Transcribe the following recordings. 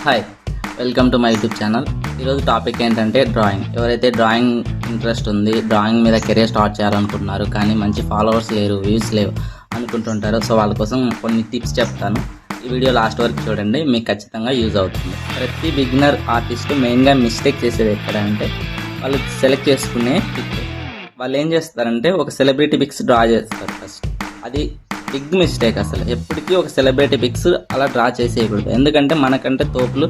Hi, welcome to my YouTube channel. ఈరోజు topic ఏంటంటే drawing. ఎవరైతే డ్రాయింగ్ ఇంట్రెస్ట్ ఉంది, డ్రాయింగ్ మీద కెరీర్ స్టార్ట్ చేయాలనుకుంటున్నారు, కానీ మంచి ఫాలోవర్స్ లేరు, వ్యూస్ లేవు అనుకుంటుంటారో, సో వాళ్ళ కోసం కొన్ని టిప్స్ చెప్తాను. ఈ వీడియో లాస్ట్ వరకు చూడండి, మీకు ఖచ్చితంగా యూజ్ అవుతుంది. ప్రతి బిగినర్ ఆర్టిస్ట్ మెయిన్గా మిస్టేక్ చేసేది ఎక్కడ అంటే, వాళ్ళు సెలెక్ట్ చేసుకునే పిక్. వాళ్ళు ఏం చేస్తారంటే ఒక సెలబ్రిటీ పిక్స్ డ్రా చేస్తారు ఫస్ట్. అది బిగ్ మిస్టేక్. అసలు ఎప్పటికీ ఒక సెలబ్రిటీ పిక్స్ అలా డ్రా చేసేయకూడదు. ఎందుకంటే మనకంటే తోపులు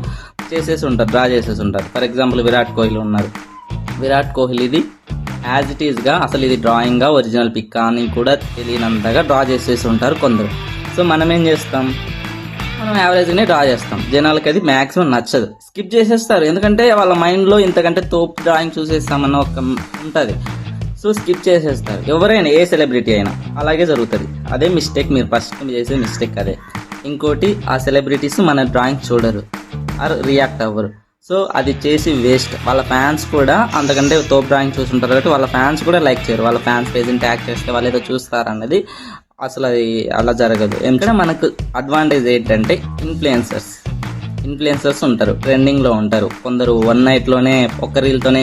చేసేసి ఉంటారు, డ్రా చేసేసి ఉంటారు. ఫర్ ఎగ్జాంపుల్ విరాట్ కోహ్లీ ఉన్నారు. విరాట్ కోహ్లీది యాజ్ ఇట్ ఈస్గా అసలు ఇది డ్రాయింగ్గా ఒరిజినల్ పిక్ అని కూడా తెలియనంతగా డ్రా చేసేసి ఉంటారు కొందరు. సో మనం ఏం చేస్తాం, మనం యావరేజ్గానే డ్రా చేస్తాం. జనాలకి అది మ్యాక్సిమం నచ్చదు, స్కిప్ చేసేస్తారు. ఎందుకంటే వాళ్ళ మైండ్లో ఇంతకంటే తోపు డ్రాయింగ్ చూసేస్తామన్న ఒక ఉంటుంది. సో స్కిప్ చేసేస్తారు. ఎవరైనా ఏ సెలబ్రిటీ అయినా అలాగే జరుగుతుంది. అదే మిస్టేక్, మీరు ఫస్ట్ చేసే మిస్టేక్ అదే. ఇంకోటి, ఆ సెలబ్రిటీస్ మన డ్రాయింగ్ చూడరు ఆర్ రియాక్ట్ అవ్వరు. సో అది చేసి వేస్ట్. వాళ్ళ ఫ్యాన్స్ కూడా అంతకంటే తోపు డ్రాయింగ్ చూస్తుంటారు కాబట్టి వాళ్ళ ఫ్యాన్స్ కూడా లైక్ చేయరు. వాళ్ళ ఫ్యాన్స్ పేజ్ని ట్యాగ్ చేస్తే వాళ్ళు ఏదో చూస్తారు అన్నది అసలు అది అలా జరగదు. ఎందుకంటే మనకు అడ్వాంటేజ్ ఏంటంటే ఇన్ఫ్లుయెన్సర్స్ ఉంటారు, ట్రెండింగ్లో ఉంటారు. కొందరు వన్ నైట్లోనే ఒక్క రీల్తోనే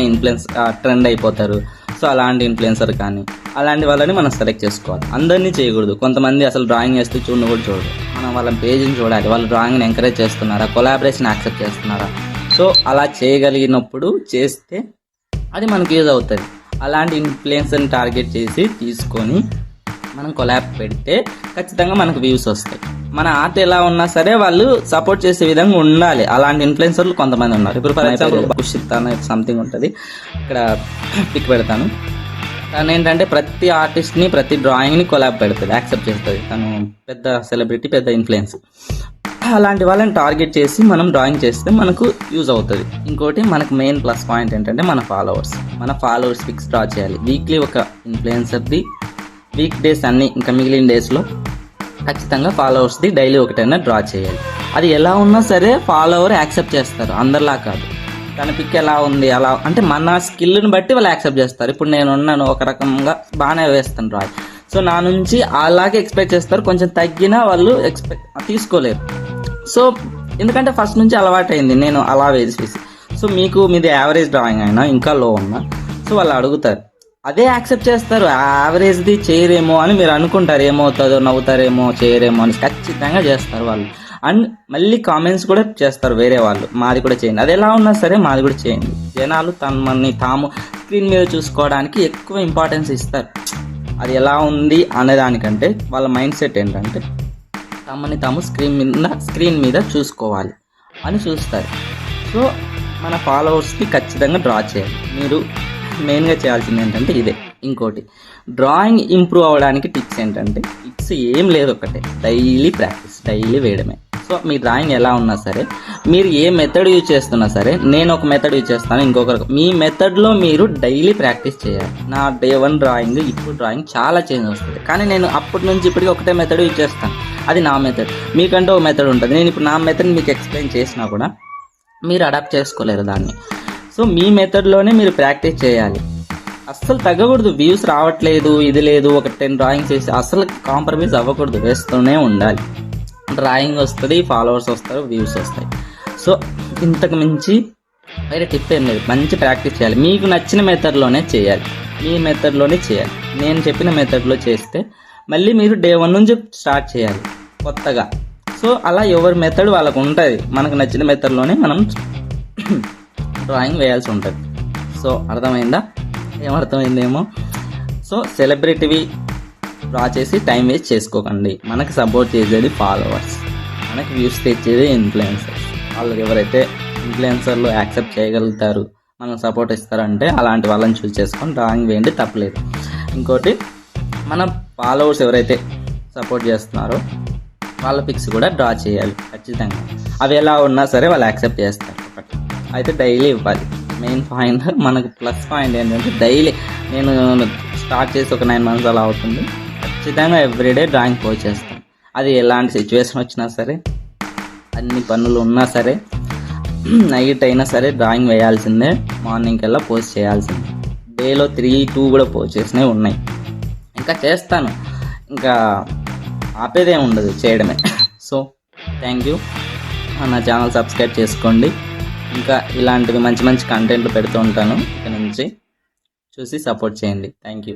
ట్రెండ్ అయిపోతారు. సో అలాంటి ఇన్ఫ్లుయెన్సర్ కానీ అలాంటి వాళ్ళని మనం సెలెక్ట్ చేసుకోవాలి. అందరినీ చేయకూడదు. కొంతమంది అసలు డ్రాయింగ్ వేస్తే చూడను కూడా చూడరు. మనం వాళ్ళ పేజ్ని చూడాలి, వాళ్ళ డ్రాయింగ్ని ఎంకరేజ్ చేస్తున్నారా, కొలాబరేషన్ యాక్సెప్ట్ చేస్తున్నారా. సో అలా చేయగలిగినప్పుడు చేస్తే అది మనకు యూజ్ అవుతుంది. అలాంటి ఇన్ఫ్లుయెన్సర్ని టార్గెట్ చేసి తీసుకొని మనం కొలాబ్ పెడితే ఖచ్చితంగా మనకు వ్యూస్ వస్తాయి. మన ఆర్ట్ ఎలా ఉన్నా సరే వాళ్ళు సపోర్ట్ చేసే విధంగా ఉండాలి. అలాంటి ఇన్ఫ్లుయెన్సర్లు కొంతమంది ఉన్నారు. ఇప్పుడు ఫర్ ఎగ్జాంపుల్ కుషిత్ అనే సంథింగ్ ఉంటుంది, ఇక్కడ పిక్ పెడతాను. తను ఏంటంటే ప్రతి ఆర్టిస్ట్ని, ప్రతి డ్రాయింగ్ని కొలాబ్ పెడుతుంది, యాక్సెప్ట్ చేస్తుంది. తను పెద్ద సెలబ్రిటీ, పెద్ద ఇన్ఫ్లుయెన్స్. అలాంటి వాళ్ళని టార్గెట్ చేసి మనం డ్రాయింగ్ చేస్తే మనకు యూజ్ అవుతుంది. ఇంకోటి, మనకు మెయిన్ ప్లస్ పాయింట్ ఏంటంటే మన ఫాలోవర్స్ పిక్స్ డ్రా చేయాలి. వీక్లీ ఒక ఇన్ఫ్లుయెన్సర్ది, వీక్ డేస్ అన్ని ఇంకా మిగిలిన డేస్లో ఖచ్చితంగా ఫాలోవర్స్ది డైలీ ఒకటైనా డ్రా చేయాలి. అది ఎలా ఉన్నా సరే ఫాలోవర్ యాక్సెప్ట్ చేస్తారు, అందరిలా కాదు. తన పిక్ ఎలా ఉంది అలా అంటే మన స్కిల్ని బట్టి వాళ్ళు యాక్సెప్ట్ చేస్తారు. ఇప్పుడు నేను ఉన్నాను, ఒక రకంగా బాగానే వేస్తాను డ్రాయింగ్, సో నా నుంచి అలాగే ఎక్స్పెక్ట్ చేస్తారు. కొంచెం తగ్గినా వాళ్ళు తీసుకోలేరు. సో ఎందుకంటే ఫస్ట్ నుంచి అలవాటు అయింది నేను అలా వేసి. సో మీది యావరేజ్ డ్రాయింగ్ అయినా ఇంకా లో ఉన్నా సో వాళ్ళు అడుగుతారు, అదే యాక్సెప్ట్ చేస్తారు. యావరేజ్ది చేయరేమో అని మీరు అనుకుంటారు, ఏమవుతుందో, నవ్వుతారేమో, చేయరేమో అని. ఖచ్చితంగా చేస్తారు వాళ్ళు. అండ్ మళ్ళీ కామెంట్స్ కూడా చేస్తారు వేరే వాళ్ళు, మాది కూడా చేయండి. అది ఎలా ఉన్నా సరే మాది కూడా చేయండి. జనాలు తమని తాము స్క్రీన్ మీద చూసుకోవడానికి ఎక్కువ ఇంపార్టెన్స్ ఇస్తారు. అది ఎలా ఉంది అనేదానికంటే వాళ్ళ మైండ్ సెట్ ఏంటంటే తమని తాము స్క్రీన్ మీద చూసుకోవాలి అని చూస్తారు. సో మన ఫాలోవర్స్కి ఖచ్చితంగా డ్రా చేయాలి. మీరు మెయిన్గా చేయాల్సింది ఏంటంటే ఇదే. ఇంకోటి, డ్రాయింగ్ ఇంప్రూవ్ అవ్వడానికి టిప్స్ ఏంటంటే, టిప్స్ ఏం లేదు, ఒకటే డైలీ ప్రాక్టీస్, డైలీ వేయడమే. సో మీ డ్రాయింగ్ ఎలా ఉన్నా సరే, మీరు ఏ మెథడ్ యూజ్ చేస్తున్నా సరే, నేను ఒక మెథడ్ యూజ్ చేస్తాను, ఇంకొకరు మీ మెథడ్లో మీరు డైలీ ప్రాక్టీస్ చేయాలి. నా డే 1 డ్రాయింగ్ ఇప్పుడు డ్రాయింగ్ చాలా చేంజ్ వస్తుంది. కానీ నేను అప్పటి నుంచి ఇప్పటికీ ఒకటే మెథడ్ యూజ్ చేస్తాను, అది నా మెథడ్. మీకంటే ఒక మెథడ్ ఉంటుంది. నేను ఇప్పుడు నా మెథడ్ మీకు ఎక్స్ప్లెయిన్ చేసినా కూడా మీరు అడాప్ట్ చేసుకోలేరు దాన్ని. సో మీ మెథడ్లోనే మీరు ప్రాక్టీస్ చేయాలి. అస్సలు తగ్గకూడదు. వ్యూస్ రావట్లేదు, ఇది లేదు, ఒక 10 డ్రాయింగ్స్ వేసి అస్సలు కాంప్రమైజ్ అవ్వకూడదు, వేస్తూనే ఉండాలి. డ్రాయింగ్ వస్తుంది, ఫాలోవర్స్ వస్తారు, వ్యూస్ వస్తాయి. సో ఇంతకు మించి వేరే టిప్ ఏం లేదు. మంచి ప్రాక్టీస్ చేయాలి, మీకు నచ్చిన మెథడ్లోనే చేయాలి, మీ మెథడ్లోనే చేయాలి. నేను చెప్పిన మెథడ్లో చేస్తే మళ్ళీ మీరు డే 1 నుంచి స్టార్ట్ చేయాలి కొత్తగా. సో అలా ఎవరి మెథడ్ వాళ్ళకు ఉంటుంది. మనకు నచ్చిన మెథడ్లోనే మనం డ్రాయింగ్ వేయాల్సి ఉంటుంది. సో అర్థమైందా? ఏమర్థమైందేమో. సో సెలబ్రిటీవి డ్రా చేసి టైం వేస్ట్ చేసుకోకండి. మనకి సపోర్ట్ చేసేది ఫాలోవర్స్, మనకి వ్యూస్ తెచ్చేది ఇన్ఫ్లుయెన్సర్స్. వాళ్ళకి ఎవరైతే ఇన్ఫ్లుయెన్సర్లు యాక్సెప్ట్ చేయగలుగుతారు, మనకు సపోర్ట్ ఇస్తారంటే అలాంటి వాళ్ళని చూస్ చేసుకొని డ్రాయింగ్ వేయండి, తప్పలేదు. ఇంకోటి, మన ఫాలోవర్స్ ఎవరైతే సపోర్ట్ చేస్తున్నారో వాళ్ళ పిక్స్ కూడా డ్రా చేయాలి ఖచ్చితంగా. అవి ఎలా ఉన్నా సరే వాళ్ళు యాక్సెప్ట్ చేస్తారు. ఒకటి అయితే డైలీ ఇవ్వాలి. మెయిన్ పాయింట్, మనకు ప్లస్ పాయింట్ ఏంటంటే డైలీ, నేను స్టార్ట్ చేసి ఒక 9 months అలా అవుతుంది, ఖచ్చితంగా ఎవ్రీడే డ్రాయింగ్ పోస్ట్ చేస్తాను. అది ఎలాంటి సిచ్యువేషన్ వచ్చినా సరే, అన్ని పనులు ఉన్నా సరే, నైట్ అయినా సరే డ్రాయింగ్ వేయాల్సిందే. మార్నింగ్ కల్లా పోస్ట్ చేయాల్సిందే. డేలో 3-2 కూడా పోస్ట్ చేసినవి ఉన్నాయి. ఇంకా చేస్తాను, ఇంకా ఆపేదేం ఉండదు, చేయడమే. So thank you. నా ఛానల్ సబ్స్క్రైబ్ చేసుకోండి. ఇంకా ఇలాంటివి మంచి మంచి కంటెంట్లు పెడుతూ ఉంటాను. ఇక నుంచి చూసి సపోర్ట్ చేయండి. Thank you.